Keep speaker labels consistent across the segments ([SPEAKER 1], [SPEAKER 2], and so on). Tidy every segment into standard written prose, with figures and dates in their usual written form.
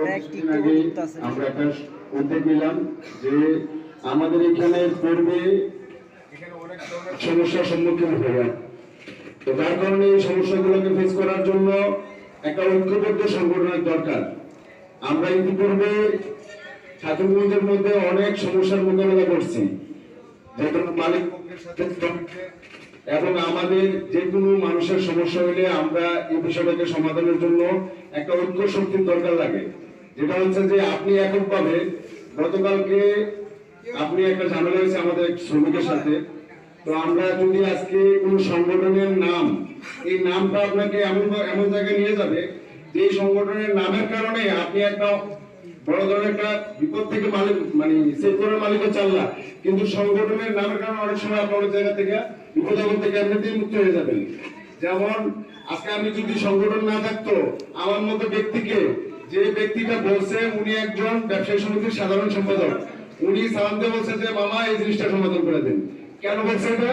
[SPEAKER 1] কিছুদিন আগে আমরা একটা উদ্যোগ নিলাম যে আমাদের এখানে পূর্বে অনেক সমস্যার সম্মুখীন হয়ে, তো যার কারণে এই সমস্যাগুলোকে ফেস করার জন্য একটা ঐক্যবদ্ধ সংগঠনের দরকার। আমরা ইতিপূর্বে ঠাকুরগঞ্জের মধ্যে অনেক সমস্যার মোকাবেলা করছি, যেমন মালিক পক্ষের সাথে এবং আমাদের যে কোনো মানুষের সমস্যা হলে আমরা এই বিষয়টাকে সমাধানের জন্য একটা ঐক্য শক্তির দরকার লাগে। যেটা হচ্ছে যে আপনি এককভাবে গতকালকে আপনি একটা ঝামেলা হয়েছে আমাদের শ্রমিকের সাথে, তো আমরা যদি আজকে কোন সংগঠনের নাম, এই নামটা আপনাকে এমন জায়গায় নিয়ে যাবে যে সংগঠনের নামের কারণে আপনি একটা বড় ধরনের একটা বিপদ থেকে মালিক মানে সেক্টরের মালিকও চাল্লা, কিন্তু সংগঠনের নামের কারণে অনেক সময় আপনি অনেক জায়গা থেকে বিপদ থেকে এমনিতেই মুক্ত হয়ে যাবেন। যেমন আজকে আমি যদি সংগঠন না থাকতো, আমার মতো ব্যক্তিকে, যে ব্যক্তিটা বলছে উনি একজন ব্যবসায়ী সমিতির সাধারণ সম্পাদক, উনি সালামতে বলছে যে মামা এই জিনিসটা সমাধান করে দেন। কেন বলছে এটা?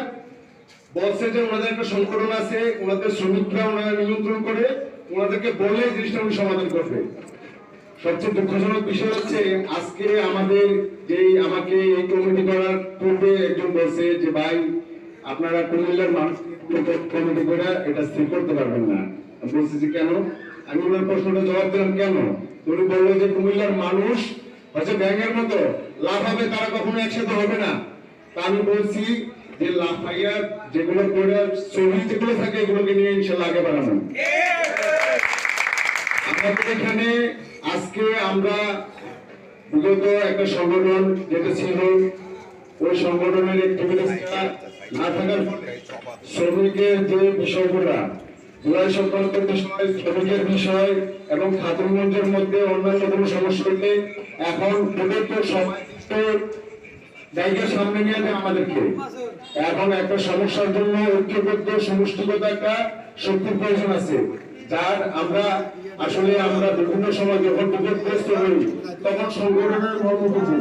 [SPEAKER 1] বলছে যে ওনাদের একটা সংগঠন আছে, ওনাদের শ্রমিকরা ওনারা নিয়ন্ত্রণ করে, ওনাদেরকে বলে জিনিসটা উনি সমাধান করবে। সবচেয়ে দুঃখজনক বিষয় হচ্ছে আজকে আমাদের যে আমাকে এই কমিটি করার পূর্বে একজন বলছে যে ভাই আপনারা কুমিল্লার মানুষ কমিটি করে এটা স্থির করতে পারবেন না। বলছে যে কেন? আমি ওনার প্রশ্নটা জবাব দিলাম কেন, উনি বললো যে কুমিল্লার মানুষ হচ্ছে ব্যাঙের মতো লাফাবে, তারা কখনো একসাথে হবে না। তা আমি বলছি যে লাফাইয়ার যেগুলো করে ছবি যেগুলো থাকে এগুলোকে নিয়ে ইনশাল্লাহ আগে বাড়ানো। আমাদের এখানে আজকে আমরা বিগত একটা সংগঠন যেটা ছিল, ওই সংগঠনের অ্যাক্টিভিটিসটা না থাকার ফলে শ্রমিকের যে বিষয়গুলা জুলাই সংক্রান্ত বিষয়, শ্রমিকের বিষয় এবং ঠাকুরগঞ্জের মধ্যে অন্যান্য কোনো সমস্যা হলে এখন বিগত সমস্ত জায়গার সামনে নিয়ে যায় আমাদেরকে। এখন একটা সমস্যার জন্য ঐক্যবদ্ধ সমষ্টিগত একটা শক্তির প্রয়োজন আছে, যার আমরা আসলে আমরা বিভিন্ন সময় যখন বিপদগ্রস্ত হই তখন সংগঠনের মর্ম বুঝি,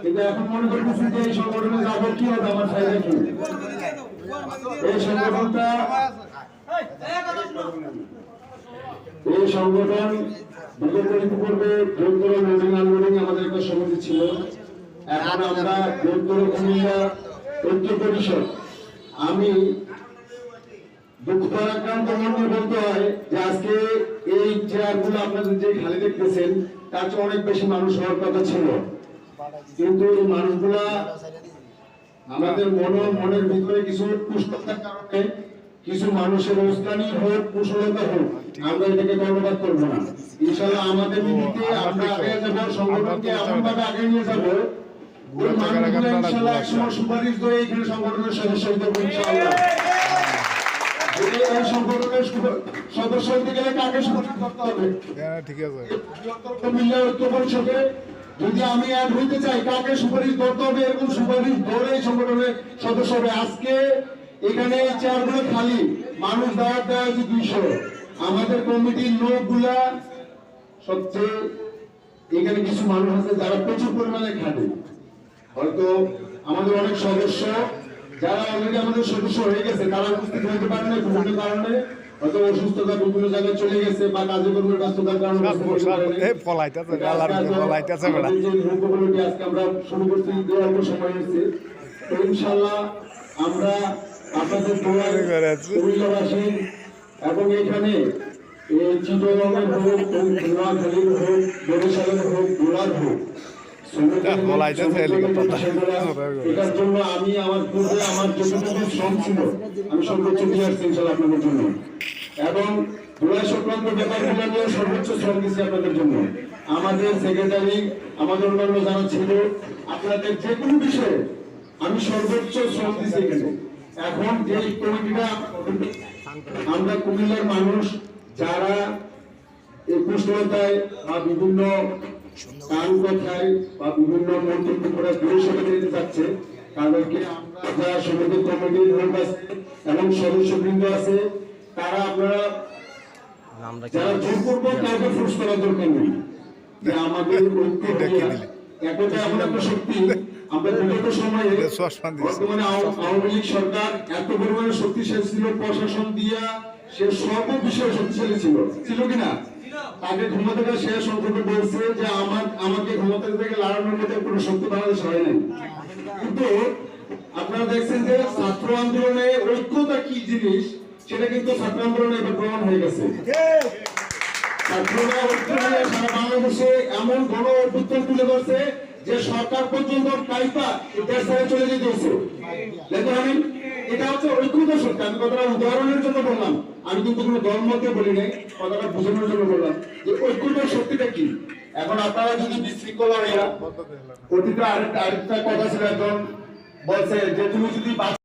[SPEAKER 1] কিন্তু এখন মনে করতেছি যে এই সংগঠনে যাবো কি হবে, আমার ফায়দা কি? এই সংগঠনটা এই সংগঠন বিগত ইতিপূর্বে বৃহত্তর লোডিং আনলোডিং আমাদের একটা সমিতি ছিল, এখন আমরা বৃহত্তর কুমিল্লা ঐক্য পরিষদ। আমি দুঃখাক্রান্ত মনে বলতে হয় যে আজকে এই চেয়ারগুলো আপনাদের যে খালি দেখতেছেন তার চেয়ে অনেক বেশি মানুষ হওয়ার কথা ছিল, কিন্তু এই মানুষগুলা আমাদের মনের ভিতরে কিছু কুষ্ঠতার কারণে, কিছু মানুষের উস্কানি হোক, কুশলতা হোক, আমরা এটাকে ধন্যবাদ করবো না। ইনশাআল্লাহ আমাদের নীতিতে আমরা আগে যাবো, সংগঠনকে এমন ভাবে আগে নিয়ে যাবো ওই মানুষগুলো ইনশাআল্লাহ একসময় সুপারিশ দিয়ে এখানে সংগঠনের সদস্য হতে হবে ইনশাআল্লাহ। এই সংগঠনের সদস্য হতে গেলে কাকে সুপারিশ করতে হবে? ঠিক আছে, কুমিল্লা ঐক্য পরিষদে যদি আমি অ্যাড হইতে চাই কাকে সুপারিশ করতে হবে, এরকম সুপারিশ ধরে সংগঠনের সদস্য হবে। আজকে এখানে এই চেয়ারগুলো খালি, মানুষ দাওয়াত দেওয়া হয়েছে 200। আমাদের কমিটির লোকগুলা সবচেয়ে এখানে কিছু মানুষ আছে যারা প্রচুর পরিমাণে খাটে। হয়তো আমাদের অনেক সদস্য যারা অলরেডি আমাদের সদস্য হয়ে গেছে তারা উপস্থিত হতে পারে না, বিভিন্ন কারণে হয়তো অসুস্থতা বিভিন্ন জায়গায় চলে গেছে বা কার্যক্রমের ব্যস্ততার কারণে আজকে আমরা শুরু করছি, অল্প সময় হয়েছে। তো ইনশাআল্লাহ আমরা আপনাদের কুমিল্লাবাসী এবং এখানে চিটগাঁওয়ের হোক, নোয়াখালীর হোক, বরিশালের হোক, গোলার হোক, এটার জন্য আমি আমার পূর্বে আমার যতটুকু শ্রম ছিল আমি সর্বোচ্চ দিয়ে আসছি ইনশাআল্লাহ আপনাদের জন্য, এবং জুলাই সংক্রান্ত ব্যাপারগুলো নিয়ে সর্বোচ্চ শ্রম দিচ্ছি আপনাদের জন্য। আমাদের সেক্রেটারি, আমাদের অন্যান্য যারা ছিল, আপনাদের যে কোনো বিষয়ে আমি সর্বোচ্চ শ্রম দিচ্ছি এখানে। এখন যে কমিটিটা আমরা কুমিল্লার মানুষ যারা এই কুশলতায় বা বিভিন্ন কান কথায় বা বিভিন্ন মন্তব্য করে দূরে সরে যেতে চাচ্ছে, তাদেরকে আমরা যারা সমিতি কমিটির লোক আছে এবং সদস্যবৃন্দ আছে, তারা আপনারা যারা জোর করবো কাউকে ফোর্স করার দরকার নেই, যে আমাদের একতা এমন একটা শক্তি। আমরা বিগত সময়ে বর্তমানে আওয়ামী লীগ সরকার এত পরিমাণে শক্তিশালী ছিল, প্রশাসন দিয়া সে সব বিষয়ে শক্তিশালী ছিল কিনা? তাকে ক্ষমতা থেকে শেষ সংসদে বলছে যে আমাকে ক্ষমতা থেকে লাগানোর মধ্যে কোনো শক্তি বাংলাদেশ হয় নাই। কিন্তু আপনারা দেখছেন যে ছাত্র আন্দোলনে ঐক্যতা কি জিনিস সেটা কিন্তু ছাত্র আন্দোলনে এবার প্রমাণ হয়ে গেছে। ছাত্ররা ঐক্য নিয়ে সারা বাংলাদেশে এমন গণ অভ্যুত্থান তুলে ধরছে যে সরকার পর্যন্ত কাইপা দেশ ছেড়ে চলে যেতে হচ্ছে। দেখুন আমি এটা হচ্ছে ঐক্যতা শক্তি। আমি কথাটা উদাহরণের জন্য বললাম, আমি কিন্তু কোনো দলমতে বলি নাই, কথাটা বোঝানোর জন্য বললাম যে ঐক্যতার শক্তিটা কি। এখন আপনারা যদি বিশৃঙ্খলা হইয়া অতীতে আরেকটা কথা ছিল, একজন বলছে যে তুমি যদি